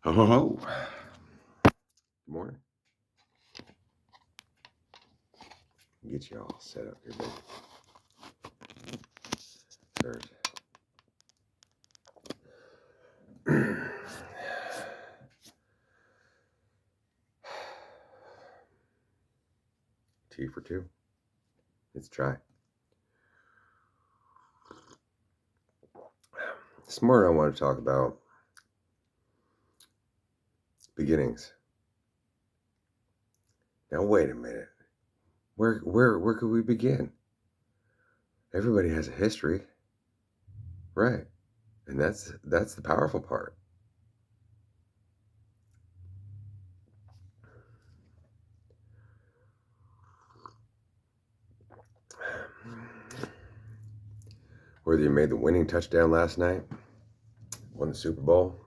Ho, ho, ho. Good morning. Get you all set up here, baby. Start. Tea for two. Let's try. This morning I want to talk about beginnings. Now wait a minute. Where could we begin? Everybody has a history. Right. And that's the powerful part. Whether you made the winning touchdown last night, won the Super Bowl,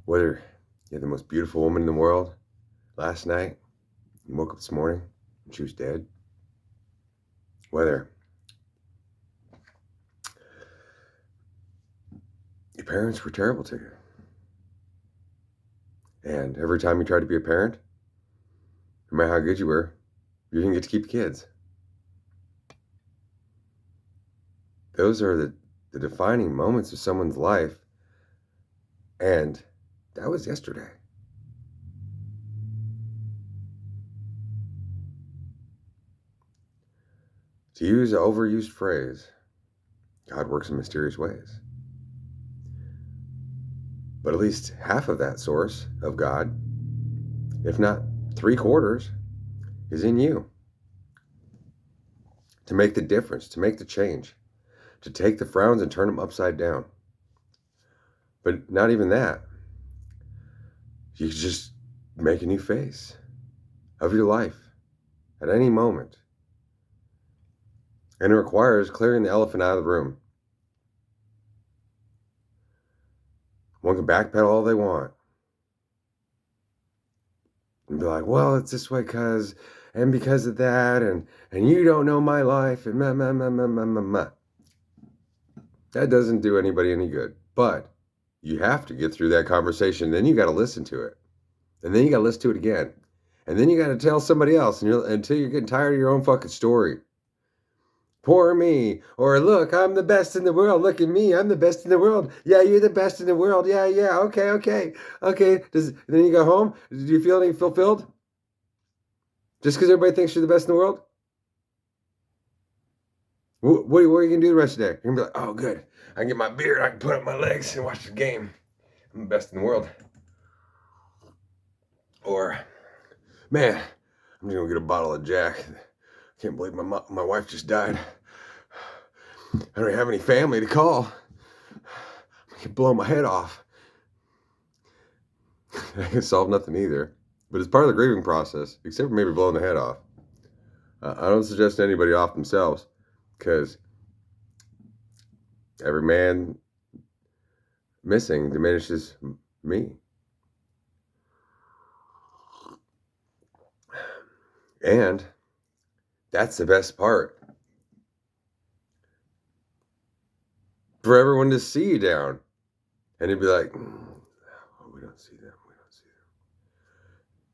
whether you're the most beautiful woman in the world last night, you woke up this morning and she was dead, whether your parents were terrible to you, and every time you tried to be a parent, no matter how good you were, you didn't get to keep the kids. Those are the defining moments of someone's life, and that was yesterday. To use an overused phrase, God works in mysterious ways. But at least half of that source of God, if not 3/4, is in you. To make the difference, to make the change, to take the frowns and turn them upside down. But not even that. You just make a new face of your life at any moment. And it requires clearing the elephant out of the room. One can backpedal all they want and be like, well, it's this way because of that, and you don't know my life, and ma. That doesn't do anybody any good. But you have to get through that conversation. Then you got to listen to it. And then you got to listen to it again. And then you got to tell somebody else until you're getting tired of your own fucking story. Poor me. Or look, I'm the best in the world. Look at me. I'm the best in the world. Yeah, you're the best in the world. Yeah. Okay. Then you go home. Do you feel any fulfilled? Just because everybody thinks you're the best in the world? What are you going to do the rest of the day? You're going to be like, oh, good. I can get my beer. I can put up my legs and watch the game. I'm the best in the world. Or, man, I'm just going to get a bottle of Jack. I can't believe my wife just died. I don't have any family to call. I can blow my head off. I can solve nothing either. But it's part of the grieving process, except for maybe blowing the head off. I don't suggest anybody off themselves, because every man missing diminishes me. And that's the best part. For everyone to see you down. And he'd be like, oh, we don't see them.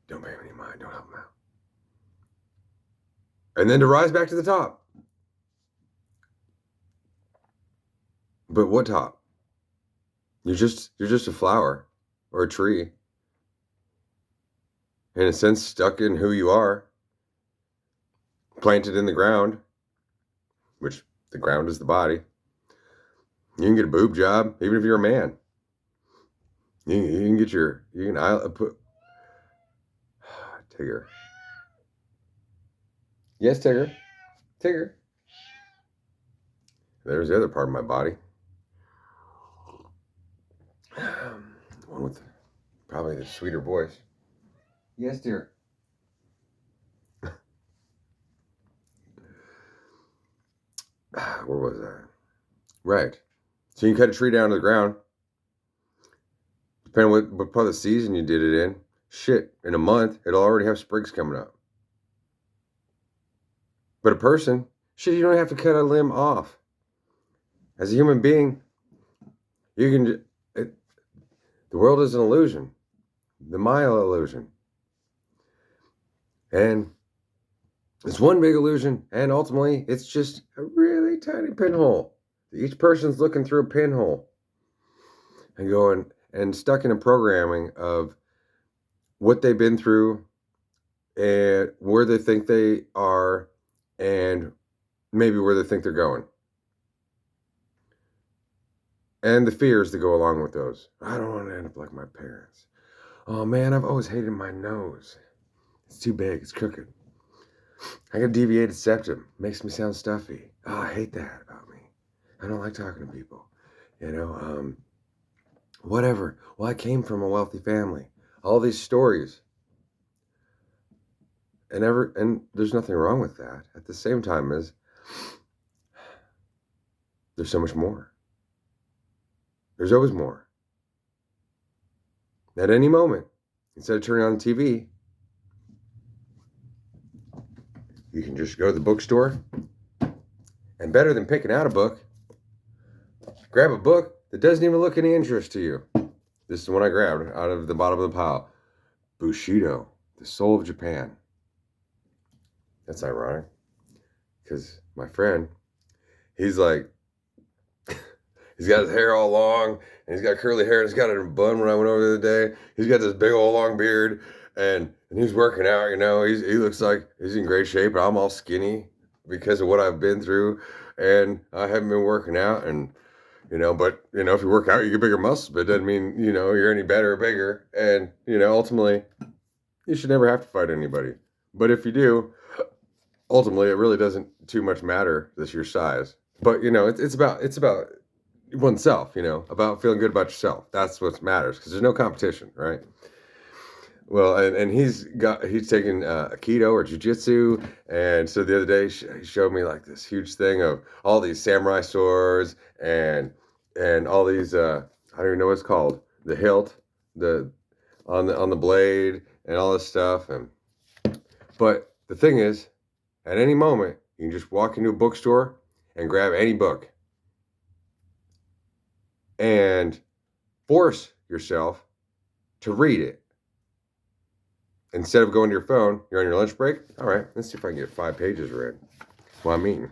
Don't pay them any mind. Don't help them out. And then to rise back to the top. But what top? You're just a flower or a tree. In a sense, stuck in who you are. Planted in the ground, which the ground is the body. You can get a boob job, even if you're a man. You can get you can put Tigger. Yes, Tigger. There's the other part of my body. One with probably the sweeter voice. Yes, dear. Where was I? Right. So you can cut a tree down to the ground. Depending on what part of the season you did it in. Shit, in a month, it'll already have sprigs coming up. But a person, shit, you don't have to cut a limb off. As a human being, you can. The world is an illusion, the Maya illusion. And it's one big illusion, and ultimately, it's just a really tiny pinhole. Each person's looking through a pinhole and going and stuck in a programming of what they've been through and where they think they are and maybe where they think they're going. And the fears that go along with those. I don't want to end up like my parents. Oh man, I've always hated my nose. It's too big, it's crooked. I got a deviated septum. Makes me sound stuffy. Oh, I hate that about me. I don't like talking to people. Whatever. Well, I came from a wealthy family. All these stories. And there's nothing wrong with that. At the same time as there's so much more. There's always more. At any moment, instead of turning on the TV, you can just go to the bookstore, and better than picking out a book, grab a book that doesn't even look any interest to you. This is the one I grabbed out of the bottom of the pile. Bushido, The Soul of Japan. That's ironic, because my friend, he's like, he's got his hair all long, and he's got curly hair, and he's got it in a bun when I went over the other day. He's got this big old long beard, and he's working out, he looks like he's in great shape, and I'm all skinny because of what I've been through, and I haven't been working out, and, but, if you work out, you get bigger muscles, but it doesn't mean, you're any better or bigger, and, ultimately, you should never have to fight anybody. But if you do, ultimately, it really doesn't too much matter that's your size. But, it's about oneself, about feeling good about yourself. That's what matters, because there's no competition, right? Well, and he's taking Aikido or Jiu-Jitsu, and so the other day he showed me like this huge thing of all these samurai swords and all these I don't even know what it's called, the hilt, on the blade, and all this stuff. But the thing is, at any moment you can just walk into a bookstore and grab any book and force yourself to read it. Instead of going to your phone, you're on your lunch break. All right, let's see if I can get 5 pages read while I'm eating.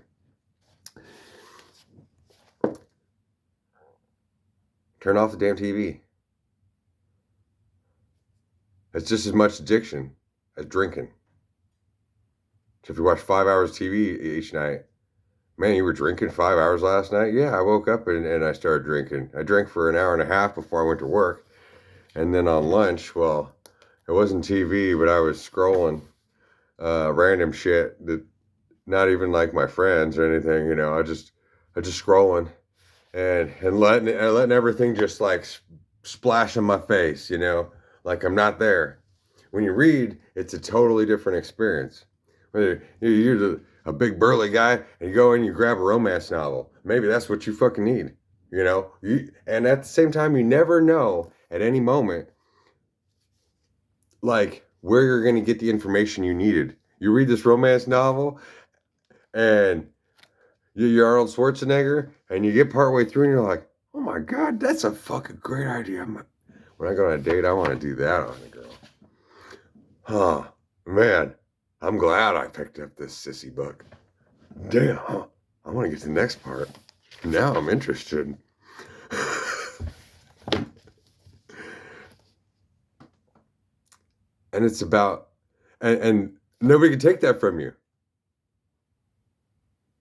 Turn off the damn TV. It's just as much addiction as drinking. So if you watch 5 hours TV each night, man, you were drinking 5 hours last night? Yeah, I woke up and I started drinking. I drank for an hour and a half before I went to work. And then on lunch, well, it wasn't TV, but I was scrolling random shit that not even like my friends or anything, I just scrolling and letting everything just like splash on my face, like I'm not there. When you read, it's a totally different experience. Whether you're a big burly guy and you go in and you grab a romance novel, maybe that's what you fucking need, and at the same time, you never know at any moment, like, where you're going to get the information you needed. You read this romance novel and you're Arnold Schwarzenegger and you get partway through and you're like, oh my God, that's a fucking great idea. When I go on a date, I want to do that on a girl. Huh, man, I'm glad I picked up this sissy book. Damn, huh? I want to get to the next part. Now I'm interested. And it's about, and nobody can take that from you.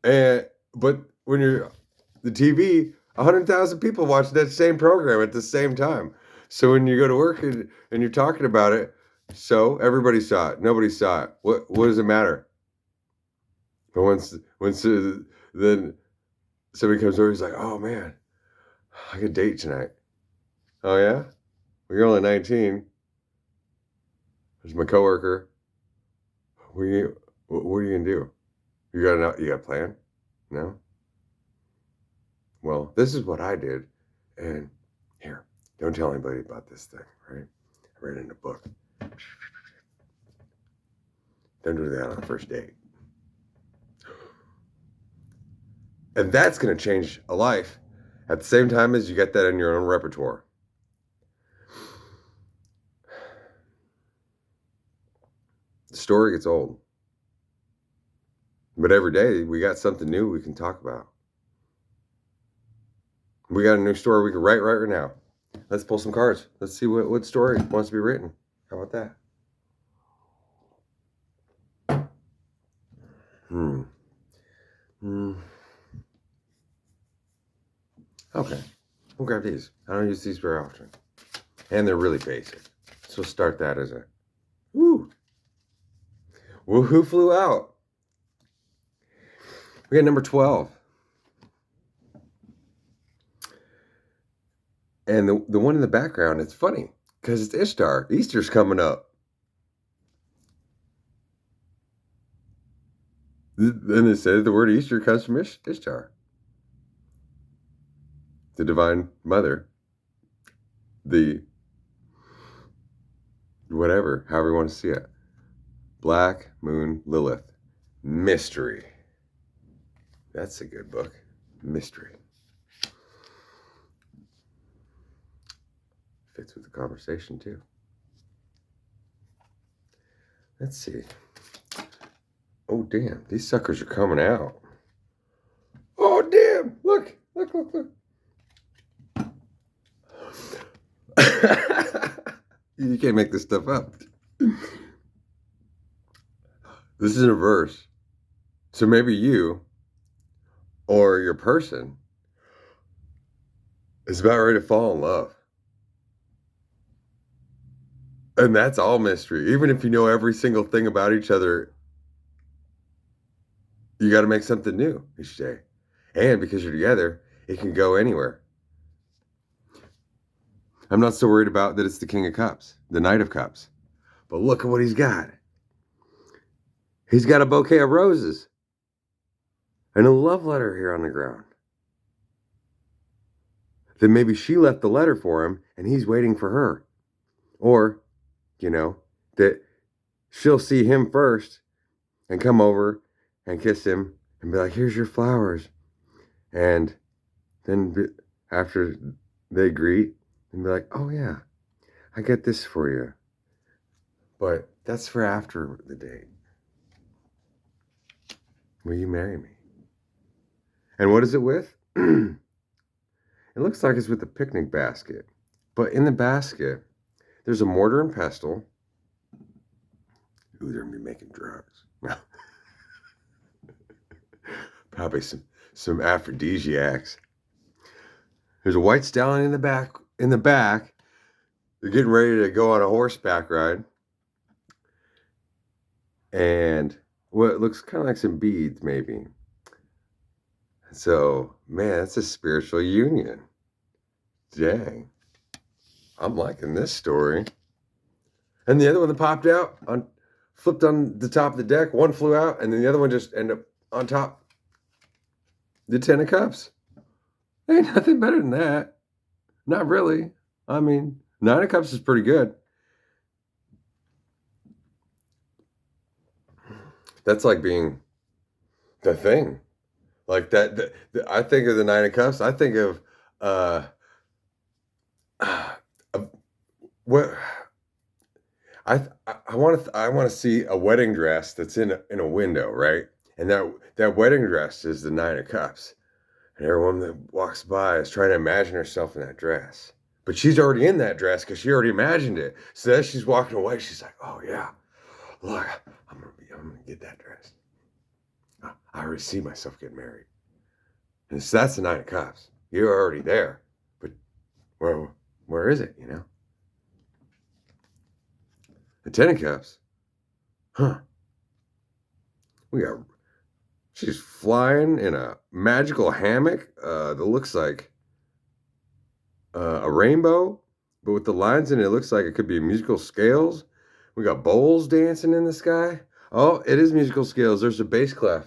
But when you're the TV, 100,000 people watch that same program at the same time. So when you go to work and you're talking about it, so everybody saw it, nobody saw it. What does it matter? But then somebody comes over, he's like, "Oh man, I got a date tonight." Oh yeah, well, you're only 19. There's my coworker. What are you gonna do? You got a plan? No? Well, this is what I did. And here, don't tell anybody about this thing, right? I read it in a book. Don't do that on the first date. And that's going to change a life at the same time as you get that in your own repertoire. The story gets old. But every day we got something new we can talk about. We got a new story we can write right now. Let's pull some cards. Let's see what story wants to be written. How about that? Okay. We'll grab these. I don't use these very often. And they're really basic. So start that as a woo. Woohoo flew out. We got number 12. And the one in the background, it's funny because it's Ishtar. Easter's coming up. Then it says the word Easter comes from Ishtar, the divine mother, the whatever, however you want to see it. Black Moon Lilith. Mystery. That's a good book. Mystery. Fits with the conversation too. Let's see. Oh, damn. These suckers are coming out. Oh, damn. Look. You can't make this stuff up. This is in a verse. So maybe you or your person is about ready to fall in love. And that's all mystery. Even if you know every single thing about each other, you got to make something new each day. And because you're together, it can go anywhere. I'm not so worried about that it's the King of Cups, the Knight of Cups. But look at what he's got. He's got a bouquet of roses and a love letter here on the ground. Then maybe she left the letter for him and he's waiting for her. Or, that she'll see him first and come over and kiss him and be like, here's your flowers. And then after they greet and be like, oh yeah, I get this for you. But that's for after the date. Will you marry me? And what is it with? It looks like it's with a picnic basket. But in the basket, there's a mortar and pestle. Ooh, they're going to be making drugs. Probably some aphrodisiacs. There's a white stallion in the back. They're getting ready to go on a horseback ride. And it looks kind of like some beads, maybe. So, man, it's a spiritual union. Dang. I'm liking this story. And the other one that popped out, flipped on the top of the deck, one flew out, and then the other one just ended up on top. The 10 of Cups. Ain't nothing better than that. Not really. I mean, 9 of Cups is pretty good. That's like being the thing. Like that I think of the 9 of Cups. I think of what I want to see a wedding dress that's in a window, right? And that wedding dress is the 9 of Cups. And everyone that walks by is trying to imagine herself in that dress. But she's already in that dress because she already imagined it. So as she's walking away, she's like, oh yeah, look, I'm gonna get that dress. I already see myself getting married. And so that's the 9 of Cups. You're already there. But where is it, The 10 of Cups. She's flying in a magical hammock that looks like a rainbow, but with the lines in it, it looks like it could be musical scales. We got bowls dancing in the sky. Oh, it is musical scales. There's a bass clef.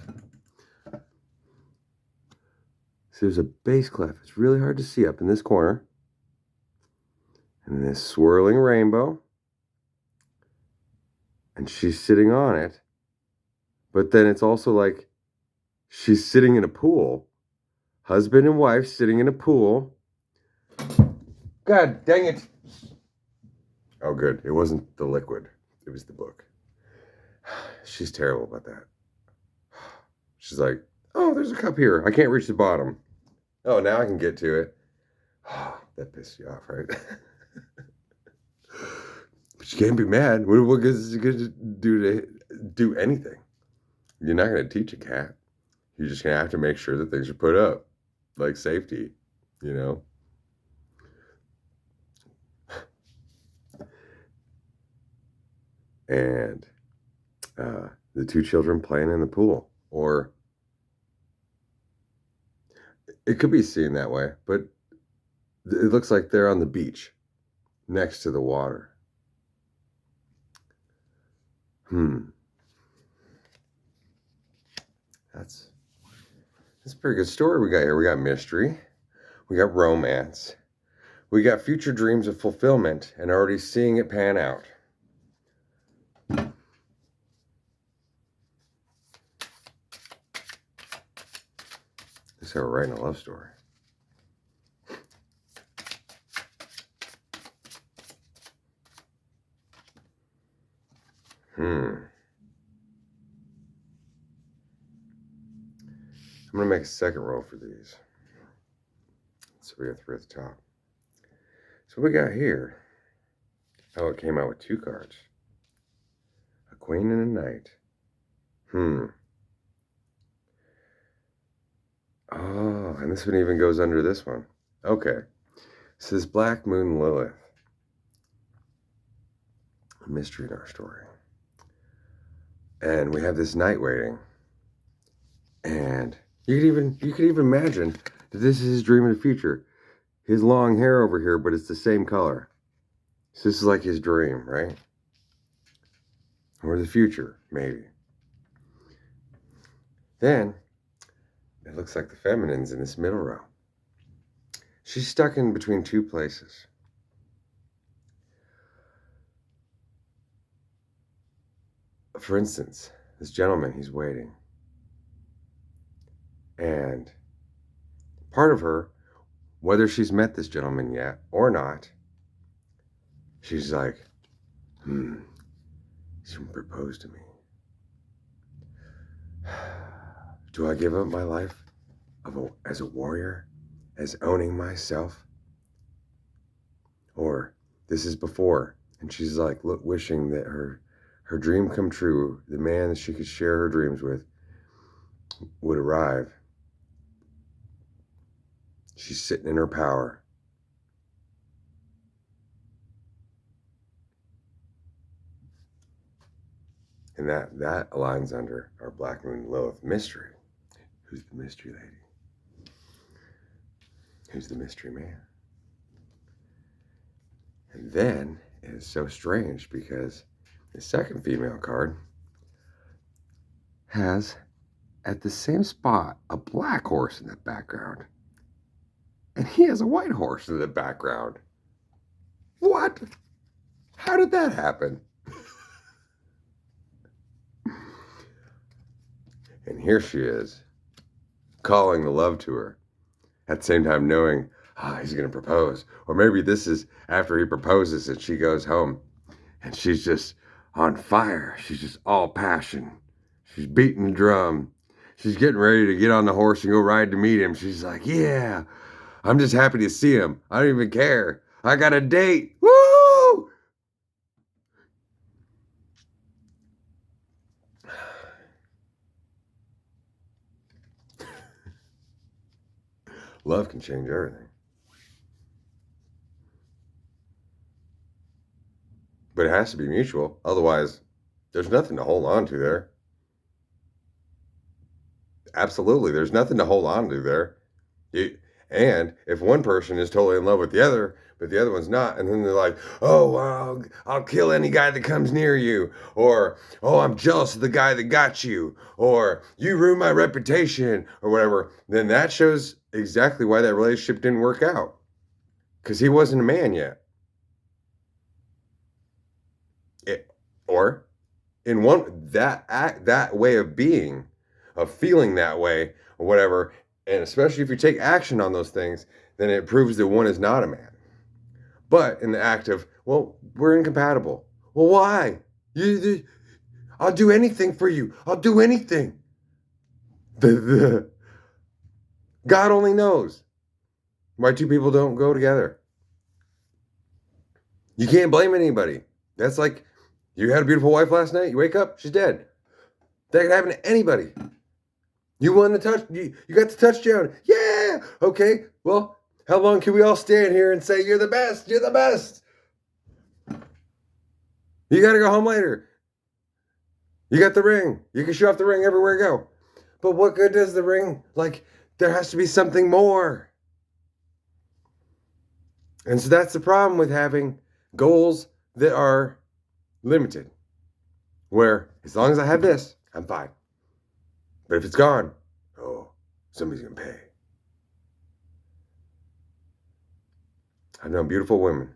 So there's a bass clef. It's really hard to see up in this corner. And this swirling rainbow. And she's sitting on it. But then it's also like she's sitting in a pool. Husband and wife sitting in a pool. God dang it. Oh, good. It wasn't the liquid. It was the book. She's terrible about that. She's like, oh, there's a cup here. I can't reach the bottom. Oh, now I can get to it. That pissed you off, right? But you can't be mad. What good is it going to do anything? You're not going to teach a cat. You're just going to have to make sure that things are put up, like safety, you know? And the two children playing in the pool. Or it could be seen that way, but it looks like they're on the beach next to the water. That's a pretty good story we got here. We got mystery. We got romance. We got future dreams of fulfillment and already seeing it pan out. This is how we're writing a love story. I'm going to make a second roll for these. So we got 3 at the top. So what we got here. Oh, it came out with 2 cards. A queen and a knight. Oh, and this one even goes under this one. Okay. This is Black Moon Lilith. A mystery in our story. And we have this knight waiting. And you could even imagine that this is his dream of the future. His long hair over here, but it's the same color. So this is like his dream, right? Or the future, maybe. Then, it looks like the feminine's in this middle row. She's stuck in between 2 places. For instance, this gentleman, he's waiting. And part of her, whether she's met this gentleman yet or not, she's like, he's gonna propose to me. Do I give up my life as a warrior, as owning myself? Or this is before, and she's like, wishing that her dream come true, the man that she could share her dreams with would arrive. She's sitting in her power. And that aligns under our Black Moon Lilith mystery. Who's the mystery lady? Who's the mystery man? And then it is so strange because the second female card has, at the same spot, a black horse in the background. And he has a white horse in the background. What? How did that happen? And here she is, calling the love to her. At the same time knowing, he's going to propose. Or maybe this is after he proposes and she goes home. And she's just on fire. She's just all passion. She's beating the drum. She's getting ready to get on the horse and go ride to meet him. She's like, yeah, I'm just happy to see him. I don't even care. I got a date. Woo! Love can change everything. But it has to be mutual. Otherwise, there's nothing to hold on to there. Absolutely, there's nothing to hold on to there. And if one person is totally in love with the other, but the other one's not, and then they're like, oh, well, I'll kill any guy that comes near you, or, oh, I'm jealous of the guy that got you, or you ruined my reputation, or whatever, then that shows exactly why that relationship didn't work out. Because he wasn't a man yet. Or in that way of being, of feeling that way, or whatever, and especially if you take action on those things, then it proves that one is not a man. But in the act of, well, we're incompatible. Well, why? I'll do anything for you. I'll do anything. God only knows why two people don't go together. You can't blame anybody. That's like, you had a beautiful wife last night. You wake up, she's dead. That could happen to anybody. You won the touch. You got the touchdown. Yeah. Okay. Well, how long can we all stand here and say you're the best? You're the best. You got to go home later. You got the ring. You can show off the ring everywhere you go. But what good does the ring? Like, there has to be something more. And so that's the problem with having goals that are limited. Where, as long as I have this, I'm fine. But if it's gone, oh, somebody's going to pay. I've known beautiful women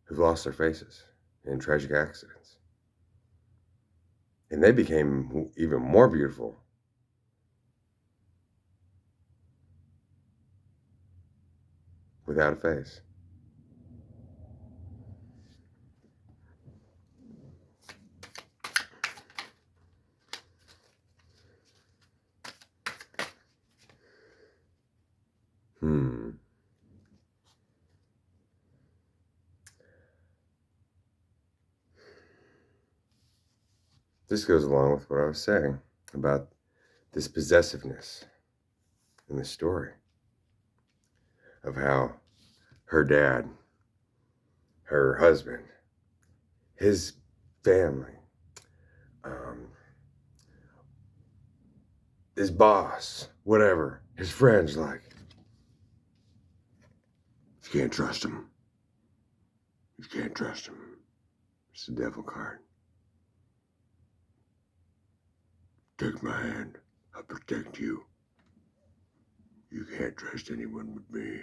who've lost their faces in tragic accidents. And they became even more beautiful without a face. This goes along with what I was saying about this possessiveness in the story of how her dad, her husband, his family, his boss, whatever, his friends, like, you can't trust him. You can't trust him. It's the devil card. Take my hand. I'll protect you. You can't trust anyone but me.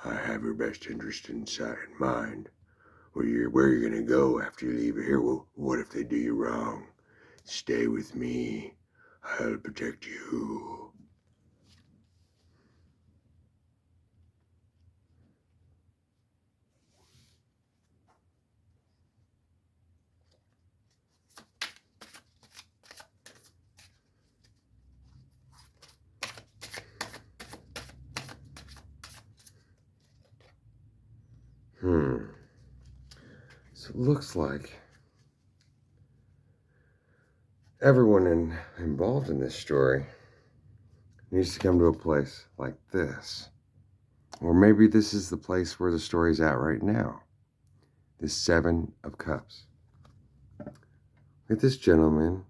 I have your best interest in mind. Where you're gonna go after you leave here? Well, what if they do you wrong? Stay with me. I'll protect you. So it looks like everyone involved in this story needs to come to a place like this. Or maybe this is the place where the story's at right now. This Seven of Cups. Look at this gentleman.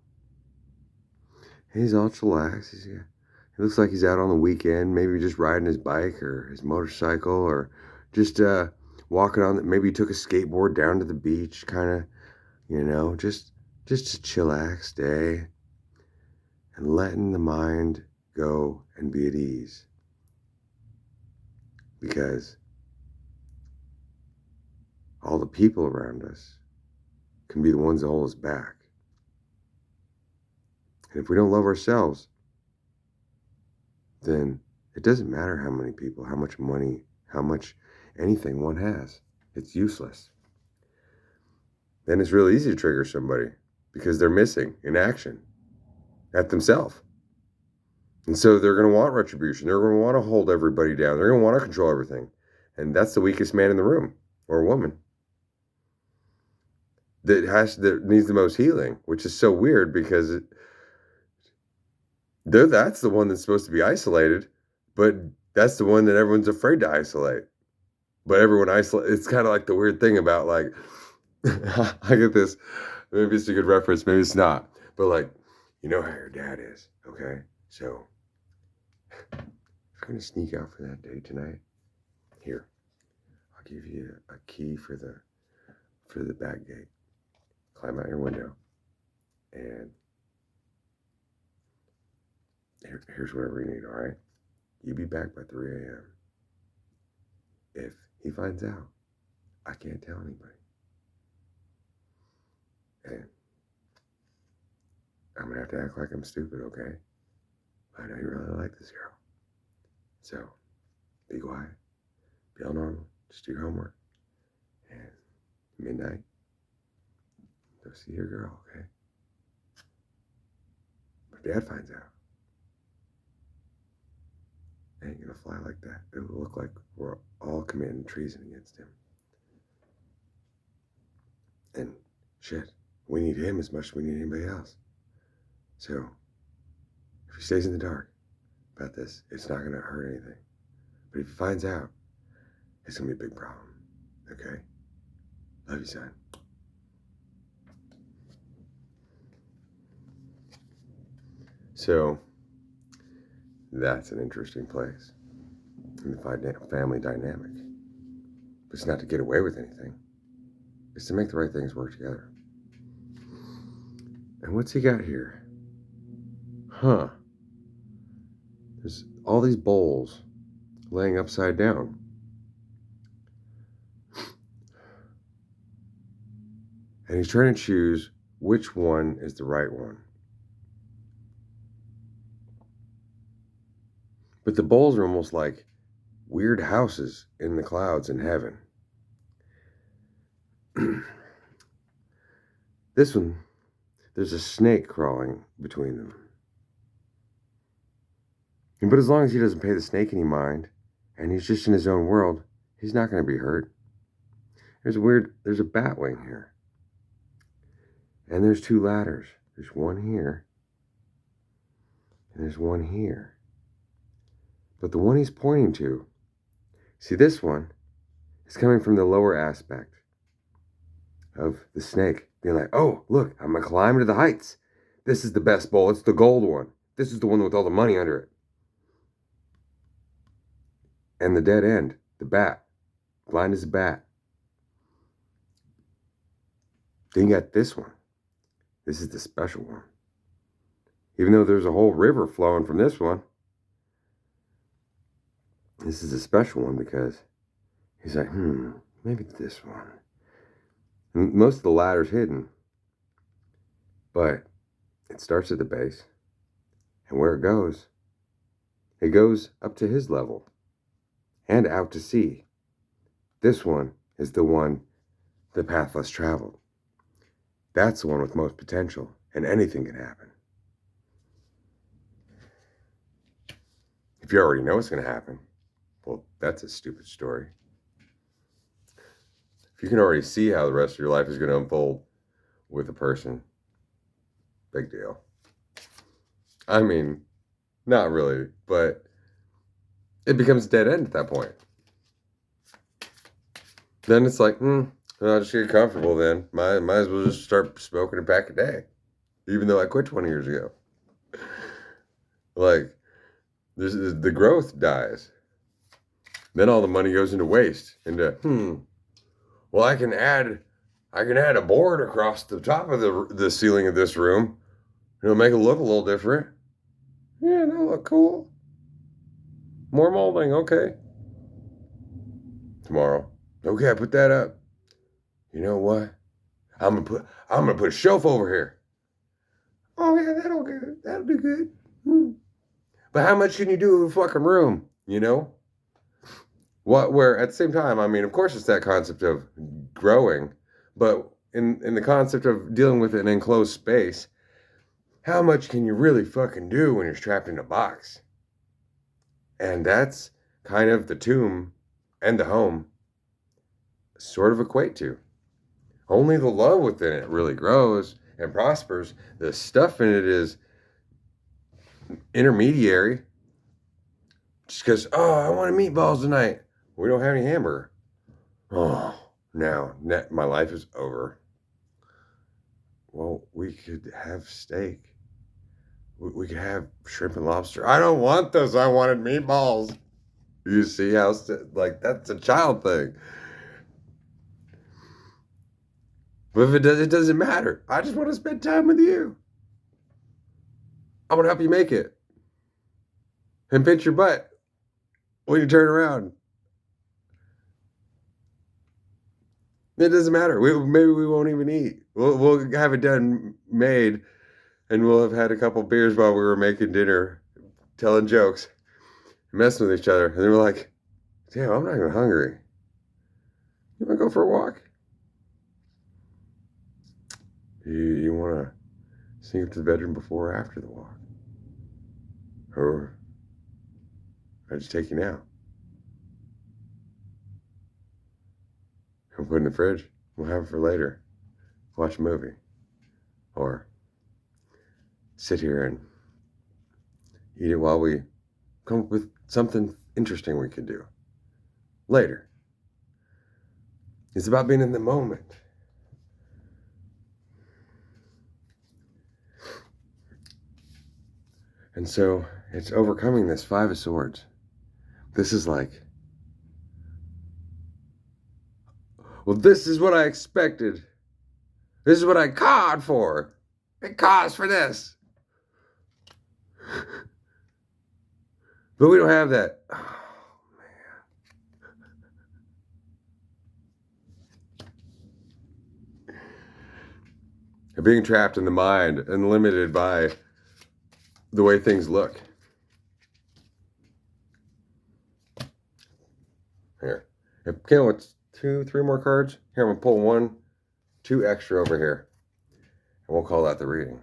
He's all chillaxed. He looks like he's out on the weekend, maybe just riding his bike or his motorcycle, or just walking on. Maybe he took a skateboard down to the beach, kind of, just a chillax day, and letting the mind go and be at ease. Because all the people around us can be the ones that hold us back. And if we don't love ourselves, then it doesn't matter how many people, how much money, how much anything one has. It's useless. Then it's really easy to trigger somebody because they're missing in action at themselves. And so they're going to want retribution. They're going to want to hold everybody down. They're going to want to control everything. And that's the weakest man in the room, or woman, that needs the most healing, which is so weird because that's the one that's supposed to be isolated, but that's the one that everyone's afraid to isolate. But everyone isolates. It's kind of like the weird thing about, like, I get this. Maybe it's a good reference, maybe it's not. But, like, you know how your dad is, okay? So, if you're going to sneak out for that date tonight, here, I'll give you a key for the back gate. Climb out your window, and here's whatever you need, all right? You be back by 3 a.m. If he finds out, I can't tell anybody. And I'm going to have to act like I'm stupid, okay? I know you really like this girl. So, be quiet. Be all normal. Just do your homework. And midnight, Go see your girl, okay? But if Dad finds out, it ain't gonna fly like that. It'll look like we're all committing treason against him. And shit, we need him as much as we need anybody else. So, if he stays in the dark about this, it's not gonna hurt anything. But if he finds out, it's gonna be a big problem. Okay? Love you, son. So, that's an interesting place in the family dynamic. But it's not to get away with anything. It's to make the right things work together. And what's he got here? Huh. There's all these bowls laying upside down. And he's trying to choose which one is the right one. But the bowls are almost like weird houses in the clouds in heaven. This one, there's a snake crawling between them. But as long as he doesn't pay the snake any mind, and he's just in his own world, he's not going to be hurt. There's a bat wing here. And there's two ladders. There's one here, and there's one here. But the one he's pointing to, see, this one is coming from the lower aspect of the snake. Being like, oh, look, I'm going to climb to the heights. This is the best bowl. It's the gold one. This is the one with all the money under it. And the dead end, the bat, blind as a bat. Then you got this one. This is the special one. Even though there's a whole river flowing from this one, this is a special one because he's like, maybe this one. And most of the ladder's hidden, but it starts at the base, and where it goes up to his level and out to sea. This one is the one, the path less traveled. That's the one with most potential, and anything can happen. If you already know what's going to happen, well, that's a stupid story. If you can already see how the rest of your life is going to unfold with a person, big deal. I mean, not really, but it becomes dead end at that point. Then it's like, I'll just get comfortable then. Might as well just start smoking a pack a day. Even though I quit 20 years ago. Like, the growth dies. Then all the money goes into waste. Into, well, I can add a board across the top of the ceiling of this room. It'll make it look a little different. Yeah, that'll look cool. More molding, okay. Tomorrow. Okay, I put that up. You know what? I'm gonna put a shelf over here. Oh yeah, that'll do good. But how much can you do with a fucking room? You know? Where at the same time, I mean, of course it's that concept of growing, but in the concept of dealing with an enclosed space, how much can you really fucking do when you're trapped in a box? And that's kind of the tomb and the home sort of equate to. Only the love within it really grows and prospers. The stuff in it is intermediary. Just because, I want meatballs tonight. We don't have any hamburger. Oh, now my life is over. Well, we could have steak. We could have shrimp and lobster. I don't want those. I wanted meatballs. You see how, that's a child thing. But if it doesn't matter. I just want to spend time with you. I want to help you make it. And pinch your butt when you turn around. It doesn't matter. Maybe we won't even eat. We'll have it done, made, and we'll have had a couple beers while we were making dinner, telling jokes, messing with each other. And then we're like, damn, I'm not even hungry. You want to go for a walk? You want to sneak up to the bedroom before or after the walk? Or I just take you now? We'll put it in the fridge. We'll have it for later. Watch a movie. Or sit here and eat it while we come up with something interesting we could do later. It's about being in the moment. And so it's overcoming this Five of Swords. This is like, well, this is what I expected. This is what I called for. It calls for this. But we don't have that. Oh, man. Being trapped in the mind and limited by the way things look. Here. Okay, what's 2, 3 more cards? Here, I'm going to pull 1, 2 extra over here. And we'll call that the reading.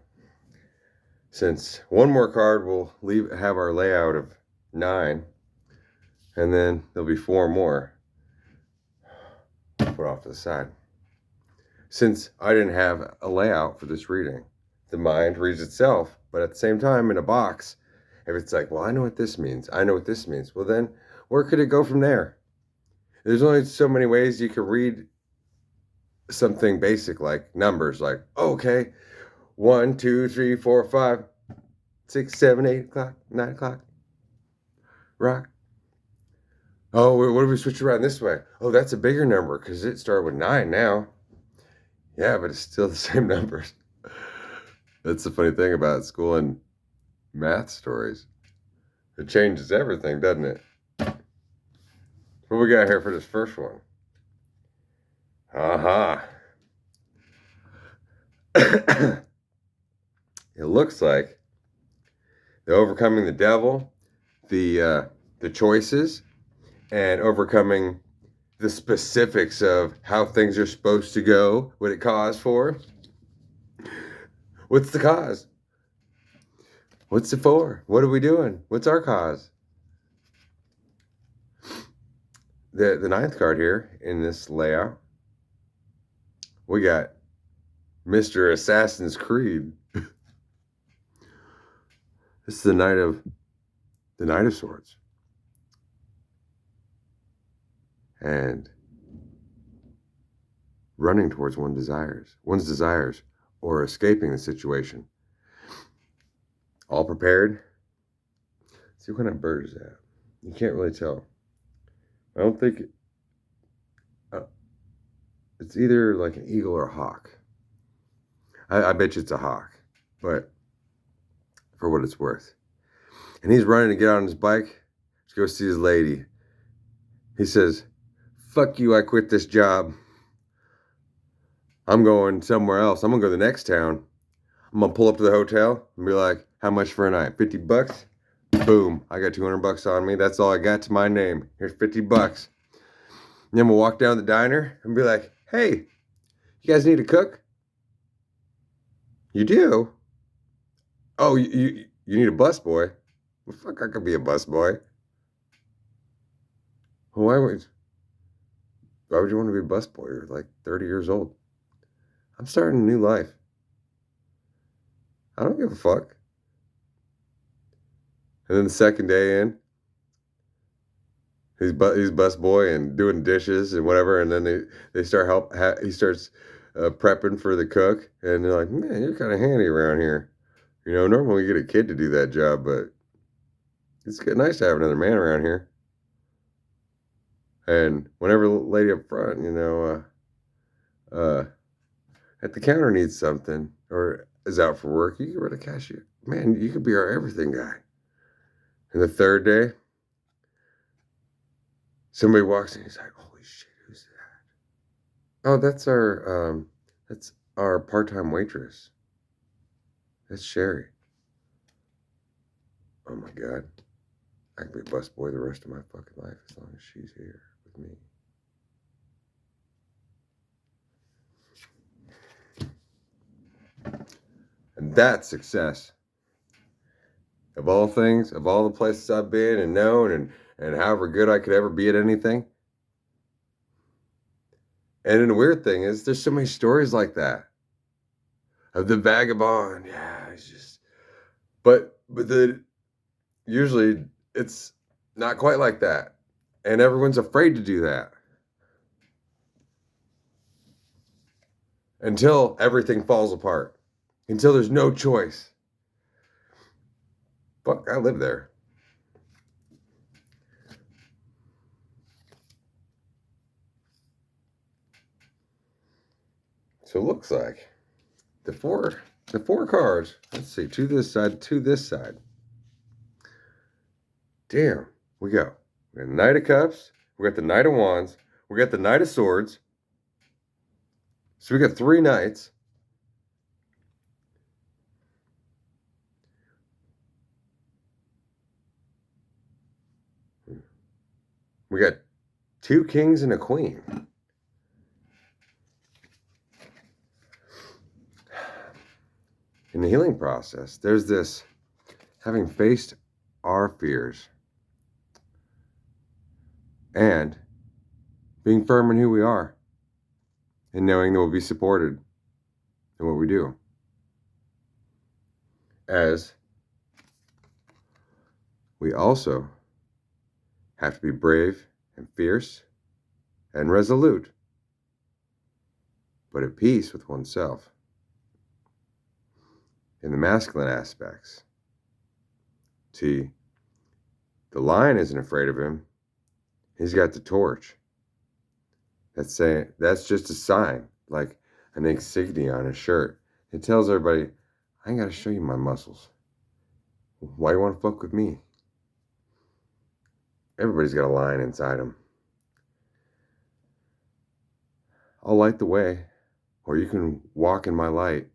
Since 1 more card will have our layout of 9. And then there'll be 4 more. Put off to the side. Since I didn't have a layout for this reading, the mind reads itself, but at the same time in a box. If it's like, well, I know what this means. I know what this means. Well, then where could it go from there? There's only so many ways you can read something basic like numbers, like, okay, 1, 2, 3, 4, 5, 6, 7, 8 o'clock, 9 o'clock. Rock. Oh, what if we switch around this way? Oh, that's a bigger number because it started with 9 now. Yeah, but it's still the same numbers. That's the funny thing about school and math stories. It changes everything, doesn't it? What we got here for this first one? Aha. It looks like the overcoming the devil, the choices, and overcoming the specifics of how things are supposed to go, what it calls for. What's the cause? What's it for? What are we doing? What's our cause? The 9th card here in this layout, we got Mr. Assassin's Creed. This is the Knight of Swords. And running towards one's desires, or escaping the situation. All prepared. Let's see what kind of bird is that? You can't really tell. I don't think it's either like an eagle or a hawk. I bet you it's a hawk, but for what it's worth. And he's running to get on his bike to go see his lady. He says, fuck you, I quit this job. I'm going somewhere else. I'm going to go to the next town. I'm going to pull up to the hotel and be like, how much for a night? $50? Boom. I got $200 on me. That's all I got to my name. Here's $50. And then we'll walk down the diner and be like, hey, you guys need a cook? You do? Oh, you need a busboy? Well, fuck, I could be a busboy. Well, why would you want to be a busboy? You're like 30 years old. I'm starting a new life. I don't give a fuck. And then the second day in, he's busboy and doing dishes and whatever. And then they start he starts prepping for the cook. And they're like, man, you're kind of handy around here. You know, normally you get a kid to do that job, but it's nice to have another man around here. And whenever the lady up front, you know, at the counter needs something or is out for work, you get rid of cashier. Man, you could be our everything guy. And the third day, somebody walks in, he's like, holy shit, who's that? Oh, that's our part-time waitress. That's Sherry. Oh my God. I can be a busboy the rest of my fucking life as long as she's here with me. That's success. Of all things, of all the places I've been and known and however good I could ever be at anything. And then the weird thing is there's so many stories like that of the vagabond. Yeah, it's just but usually it's not quite like that. And everyone's afraid to do that until everything falls apart. Until there's no choice. Fuck, I live there. So it looks like the four cards. Let's see, to this side, to this side. Damn, we got the Knight of Cups, we got the Knight of Wands, we got the Knight of Swords. So we got 3 knights. We got 2 kings and a queen. In the healing process, there's this having faced our fears and being firm in who we are and knowing that we'll be supported in what we do. As we also have to be brave and fierce and resolute, but at peace with oneself. In the masculine aspects, see, the lion isn't afraid of him. He's got the torch. That's just a sign, like an insignia on his shirt. It tells everybody, I ain't got to show you my muscles. Why you want to fuck with me? Everybody's got a lion inside them. I'll light the way, or you can walk in my light,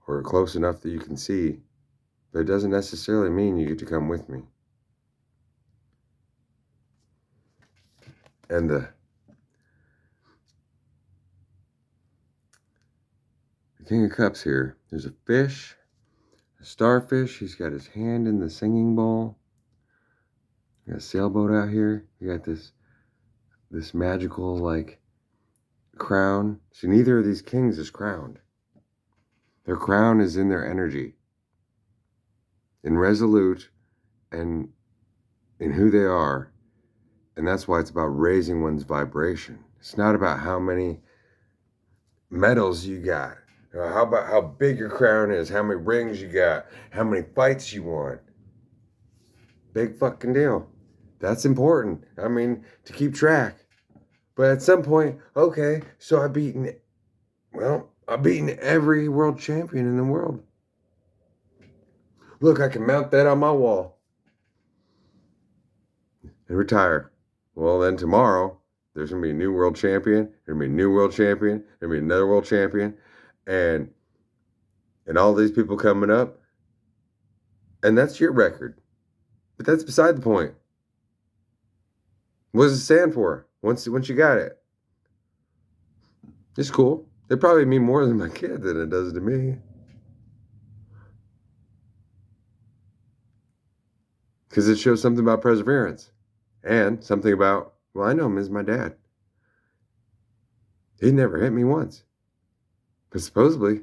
or close enough that you can see, but it doesn't necessarily mean you get to come with me. And the King of Cups here, there's a fish, a starfish. He's got his hand in the singing bowl. We got a sailboat out here. We got this magical, like, crown. See, neither of these kings is crowned. Their crown is in their energy, in Resolute, and in who they are. And that's why it's about raising one's vibration. It's not about how many medals you got. How about how big your crown is, how many rings you got, how many fights you won. Big fucking deal. That's important. I mean, to keep track. But at some point, okay, so I've beaten every world champion in the world. Look, I can mount that on my wall and retire. Well, then tomorrow, there's going to be a new world champion, there's going to be a new world champion, there's going to be another world champion, and all these people coming up, and that's your record. But that's beside the point. What does it stand for once you got it? It's cool. It probably mean more to my kid than it does to me. Because it shows something about perseverance. And something about, well, I know him as my dad. He never hit me once. But supposedly,